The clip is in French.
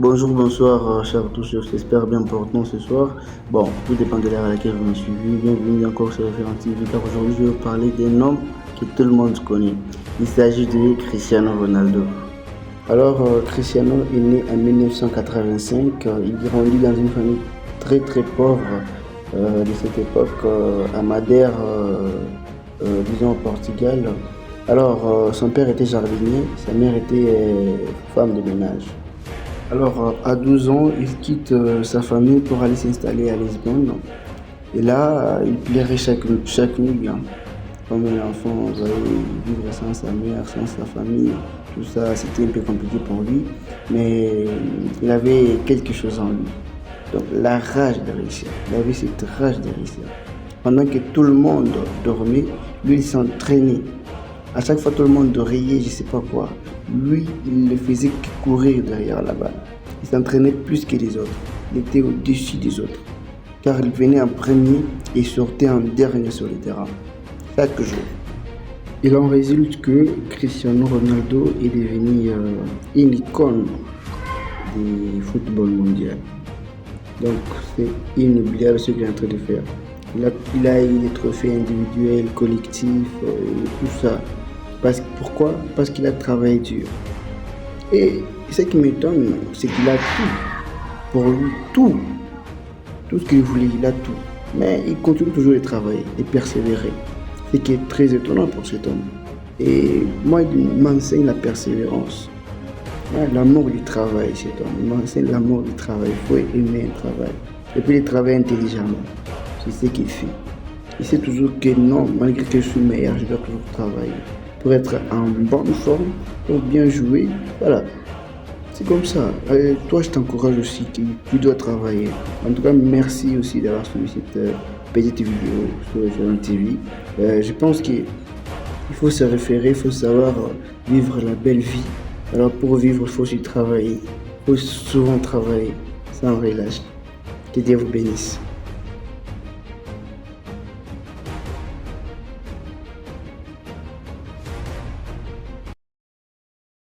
Bonjour, bonsoir, chers tous, j'espère bien portant ce soir. Bon, tout dépend de l'heure à laquelle vous me suivez. Bienvenue encore sur Référent TV. Car aujourd'hui, je vais vous parler d'un homme que tout le monde connaît. Il s'agit de Cristiano Ronaldo. Alors, Cristiano est né en 1985. Il grandit dans une famille très très pauvre de cette époque, à Madère, disons au Portugal. Alors, son père était jardinier, sa mère était femme de ménage. Alors, à 12 ans, il quitte sa famille pour aller s'installer à Lisbonne. Et là, il plairait chaque nuit, hein. Comme un enfant va vivre sans sa mère, sans sa famille, tout ça, c'était un peu compliqué pour lui. Mais il avait quelque chose en lui. Donc, la rage de réussir. Il avait cette rage de réussir. Pendant que tout le monde dormait, lui, il s'entraînait. À chaque fois, tout le monde riait, je ne sais pas quoi. Lui, il ne faisait que courir derrière la balle. Il s'entraînait plus que les autres. Il était au-dessus des autres. Car il venait en premier et sortait en dernier sur le terrain. Chaque jour. Il en résulte que Cristiano Ronaldo est devenu une icône du football mondial. Donc, c'est inoubliable ce qu'il est en train de faire. Il a eu des trophées individuels, collectifs, tout ça. Pourquoi? Parce qu'il a travaillé dur. Et ce qui m'étonne, c'est qu'il a tout. Pour lui, tout. Tout ce qu'il voulait, il a tout. Mais il continue toujours de travailler, de persévérer. Ce qui est très étonnant pour cet homme. Et moi, il m'enseigne la persévérance. L'amour du travail, cet homme. Il m'enseigne l'amour du travail. Il faut aimer un travail. Et puis, il travaille intelligemment. C'est ce qu'il fait. Il sait toujours que non, malgré que je suis meilleur, je dois toujours travailler pour être en bonne forme, pour bien jouer. Voilà, c'est comme ça. Toi, je t'encourage aussi que tu dois travailler. En tout cas, merci aussi d'avoir suivi cette petite vidéo sur Référent TV. Je pense qu'il faut se référer, il faut savoir vivre la belle vie. Alors pour vivre, il faut aussi travailler. Il faut souvent travailler sans relâche. Que Dieu vous bénisse.